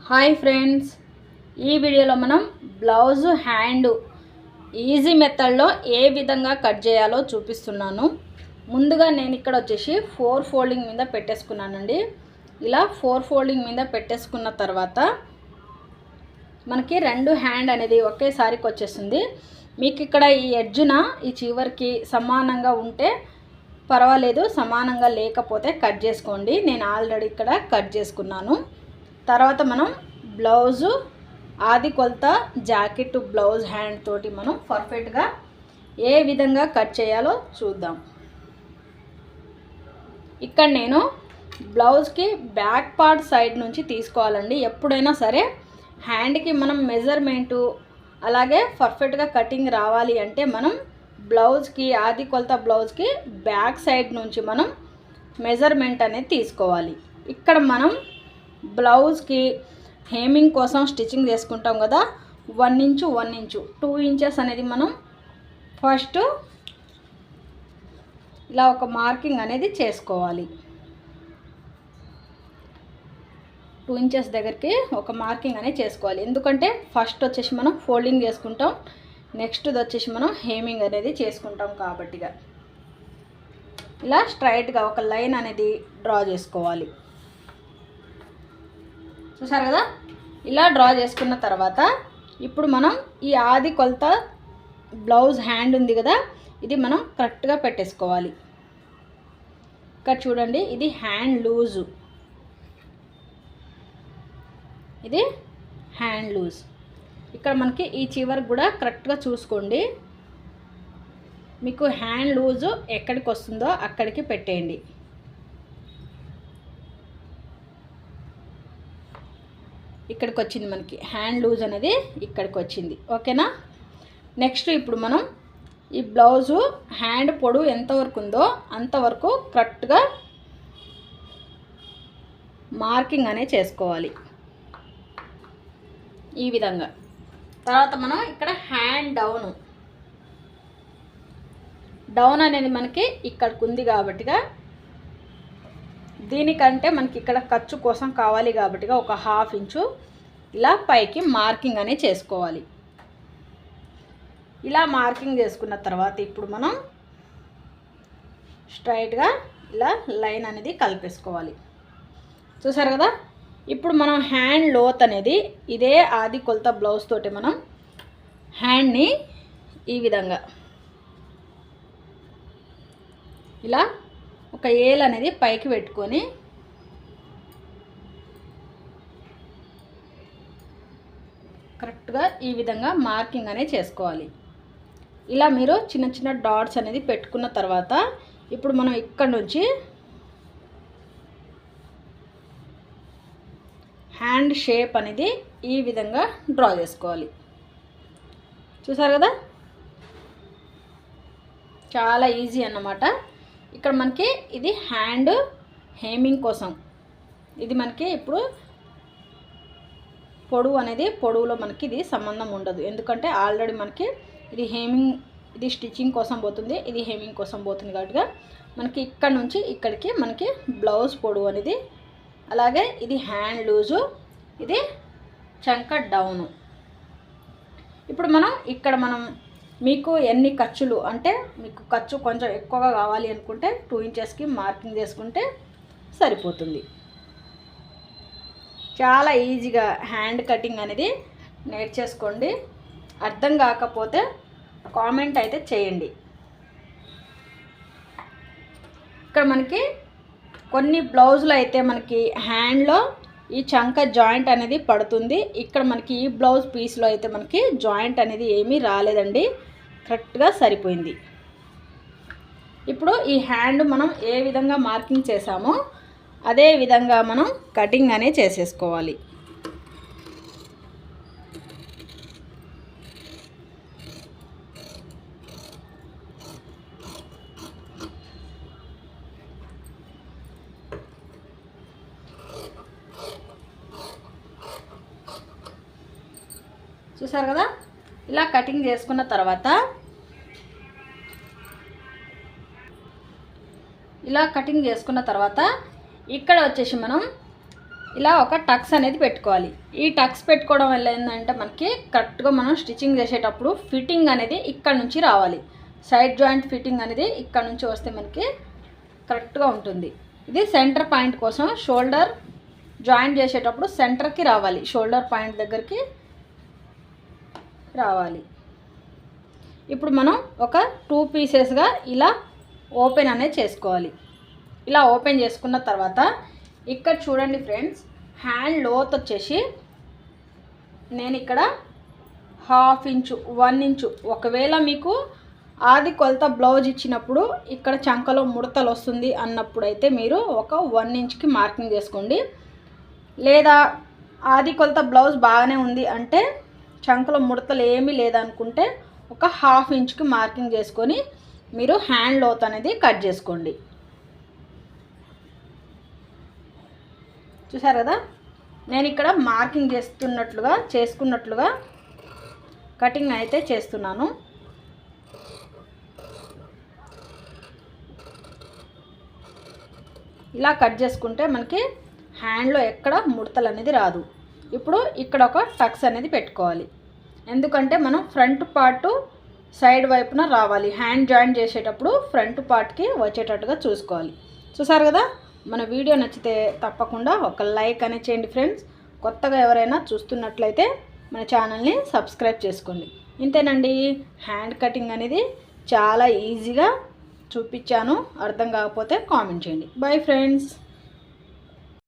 Hi friends, ఈ వీడియోలో మనం బ్లౌజ్ హ్యాండ్ ఈజీ మెథడ్లో ఏ విధంగా కట్ చేయాలో చూపిస్తున్నాను. ముందుగా నేను ఇక్కడ వచ్చేసి 4 ఫోల్డింగ్ మీద పెట్టేసుకున్నానండి. ఇలా 4 ఫోల్డింగ్ మీద పెట్టేసుకున్న తర్వాత మనకి 2 హ్యాండ్ అనేది ఒకేసారికి వచ్చేస్తుంది. మీకు ఇక్కడ ఈ ఎడ్జ్న ఈ చివరికి సమానంగా ఉంటే పర్వాలేదు, సమానంగా లేకపోతే కట్ చేసుకోండి. నేను ఆల్రెడీ ఇక్కడ కట్ చేసుకున్నాను. తర్వాత మనం బ్లౌజు ఆది కొలత జాకెట్ బ్లౌజ్ హ్యాండ్ తోటి మనం పర్ఫెక్ట్గా ఏ విధంగా కట్ చేయాలో చూద్దాం. ఇక్కడ నేను బ్లౌజ్కి బ్యాక్ పార్ట్ సైడ్ నుంచి తీసుకోవాలండి. ఎప్పుడైనా సరే హ్యాండ్కి మనం మెజర్మెంటు అలాగే పర్ఫెక్ట్గా కటింగ్ రావాలి అంటే మనం బ్లౌజ్కి ఆది కొలత బ్లౌజ్కి బ్యాక్ సైడ్ నుంచి మనం మెజర్మెంట్ అనేది తీసుకోవాలి. ఇక్కడ మనం బ్లౌజ్కి హేమింగ్ కోసం స్టిచ్చింగ్ చేసుకుంటాం కదా, 1 ఇంచు 1 ఇంచు 2 ఇంచెస్ అనేది మనం ఫస్ట్ ఇలా ఒక మార్కింగ్ అనేది చేసుకోవాలి. 2 ఇంచెస్ దగ్గరికి ఒక మార్కింగ్ అనేది చేసుకోవాలి. ఎందుకంటే ఫస్ట్ వచ్చేసి మనం ఫోల్డింగ్ చేసుకుంటాం, నెక్స్ట్ది వచ్చేసి మనం హేమింగ్ అనేది చేసుకుంటాం కాబట్టిగా ఇలా స్ట్రైట్గా ఒక లైన్ అనేది డ్రా చేసుకోవాలి. చూసారు కదా, ఇలా డ్రా చేసుకున్న తర్వాత ఇప్పుడు మనం ఈ ఆది కొలత బ్లౌజ్ హ్యాండ్ ఉంది కదా, ఇది మనం కరెక్ట్గా పెట్టేసుకోవాలి. ఇక్కడ చూడండి, ఇది హ్యాండ్ లూజు, ఇది హ్యాండ్ లూజ్. ఇక్కడ మనకి ఈ చివరికి కూడా కరెక్ట్గా చూసుకోండి. మీకు హ్యాండ్ లూజు ఎక్కడికి వస్తుందో అక్కడికి పెట్టేయండి. ఇక్కడికి వచ్చింది, మనకి హ్యాండ్ లూజ్ అనేది ఇక్కడికి వచ్చింది. ఓకేనా. నెక్స్ట్ ఇప్పుడు మనం ఈ బ్లౌజు హ్యాండ్ పొడవు ఎంతవరకు ఉందో అంతవరకు కరెక్ట్గా మార్కింగ్ అనేది చేసుకోవాలి ఈ విధంగా. తర్వాత మనం ఇక్కడ హ్యాండ్ డౌన్ అనేది మనకి ఇక్కడికి ఉంది కాబట్టిగా దీనికంటే మనకి ఇక్కడ ఖర్చు కోసం కావాలి కాబట్టిగా ఒక 1/2 ఇంచు ఇలా పైకి మార్కింగ్ అనేది చేసుకోవాలి. ఇలా మార్కింగ్ చేసుకున్న తర్వాత ఇప్పుడు మనం స్ట్రైట్గా ఇలా లైన్ అనేది కలిపేసుకోవాలి. చూసారు కదా, ఇప్పుడు మనం హ్యాండ్ లోత్ అనేది ఇదే ఆది కొలత బ్లౌజ్ తోటి మనం హ్యాండ్ని ఈ విధంగా ఇలా ఒక ఏల్ అనేది పైకి పెట్టుకొని కరెక్ట్గా ఈ విధంగా మార్కింగ్ అనేది చేసుకోవాలి. ఇలా మీరు చిన్న చిన్న డాట్స్ అనేది పెట్టుకున్న తర్వాత ఇప్పుడు మనం ఇక్కడ నుంచి హ్యాండ్ షేప్ అనేది ఈ విధంగా డ్రా చేసుకోవాలి. చూసారు కదా, చాలా ఈజీ అన్నమాట. ఇక్కడ మనకి ఇది హ్యాండ్ హేమింగ్ కోసం, ఇది మనకి ఇప్పుడు పొడవు అనేది పొడవులో మనకి ఇది సంబంధం ఉండదు. ఎందుకంటే ఆల్రెడీ మనకి ఇది హేమింగ్, ఇది స్టిచ్చింగ్ కోసం పోతుంది, ఇది హేమింగ్ కోసం పోతుంది కాబట్టి మనకి ఇక్కడ నుంచి ఇక్కడికి మనకి బ్లౌజ్ పొడవు అనేది, అలాగే ఇది హ్యాండ్ లూజు, ఇది చంక డౌను. ఇప్పుడు మనం ఇక్కడ మనం మీకు ఎన్ని ఖర్చులు అంటే మీకు ఖర్చు కొంచెం ఎక్కువగా కావాలి అనుకుంటే 2 ఇంచెస్కి మార్కింగ్ చేసుకుంటే సరిపోతుంది. చాలా ఈజీగా హ్యాండ్ కటింగ్ అనేది నేర్చేసుకోండి. అర్థం కాకపోతే కామెంట్ అయితే చేయండి. ఇక్కడ మనకి కొన్ని బ్లౌజులు అయితే మనకి హ్యాండ్లో ఈ చంక జాయింట్ అనేది పడుతుంది. ఇక్కడ మనకి ఈ బ్లౌజ్ పీస్లో అయితే మనకి జాయింట్ అనేది ఏమీ రాలేదండి, కరెక్ట్గా సరిపోయింది. ఇప్పుడు ఈ హ్యాండ్ మనం ఏ విధంగా మార్కింగ్ చేసామో అదే విధంగా మనం కటింగ్ అనేది చేసేసుకోవాలి. చూసారు కదా, ఇలా కటింగ్ చేసుకున్న తర్వాత ఇక్కడ వచ్చేసి మనం ఇలా ఒక టక్స్ అనేది పెట్టుకోవాలి. ఈ టక్స్ పెట్టుకోవడం వల్ల ఏంటంటే మనకి కరెక్ట్గా మనం స్టిచ్చింగ్ చేసేటప్పుడు ఫిట్టింగ్ అనేది ఇక్కడ నుంచి రావాలి. సైడ్ జాయింట్ ఫిట్టింగ్ అనేది ఇక్కడ నుంచి వస్తే మనకి కరెక్ట్గా ఉంటుంది. ఇది సెంటర్ పాయింట్ కోసం షోల్డర్ జాయింట్ చేసేటప్పుడు సెంటర్కి రావాలి, షోల్డర్ పాయింట్ దగ్గరికి రావాలి. ఇప్పుడు మనం ఒక 2 పీసెస్గా ఇలా ఓపెన్ అనేది చేసుకోవాలి. ఇలా ఓపెన్ చేసుకున్న తర్వాత ఇక్కడ చూడండి ఫ్రెండ్స్, హ్యాండ్ లోత్ వచ్చేసి నేను ఇక్కడ 1/2 ఇంచు 1 ఇంచు, ఒకవేళ మీకు ఆది కొలత బ్లౌజ్ ఇచ్చినప్పుడు ఇక్కడ చంకలో ముడతలు వస్తుంది అన్నప్పుడు అయితే మీరు ఒక 1 ఇంచ్కి మార్కింగ్ చేసుకోండి. లేదా ఆది కొలత బ్లౌజ్ బాగానే ఉంది అంటే చంకలో ముడతలు ఏమీ లేదనుకుంటే ఒక 1/2 ఇంచ్కి మార్కింగ్ చేసుకొని మీరు హ్యాండ్ లోత్ అనేది కట్ చేసుకోండి. చూసారు కదా, నేను ఇక్కడ మార్కింగ్ చేసుకున్నట్లుగా కటింగ్ అయితే చేస్తున్నాను. ఇలా కట్ చేసుకుంటే మనకి హ్యాండ్లో ఎక్కడ ముడతలు అనేది రాదు. ఇప్పుడు ఇక్కడ ఒక టక్స్ అనేది పెట్టుకోవాలి, ఎందుకంటే మనం ఫ్రంట్ పార్ట్ సైడ్ వైపున రావాలి. హ్యాండ్ జాయింట్ చేసేటప్పుడు ఫ్రంట్ పార్ట్కి వచ్చేటట్టుగా చూసుకోవాలి. చూసారు కదా, మన వీడియో నచ్చితే తప్పకుండా ఒక లైక్ అనేది చేయండి ఫ్రెండ్స్. కొత్తగా ఎవరైనా చూస్తున్నట్లయితే మన ఛానల్ని సబ్స్క్రైబ్ చేసుకోండి. ఇంతేనండి, హ్యాండ్ కటింగ్ అనేది చాలా ఈజీగా చూపించాను. అర్థం కాకపోతే కామెంట్ చేయండి. Bye friends.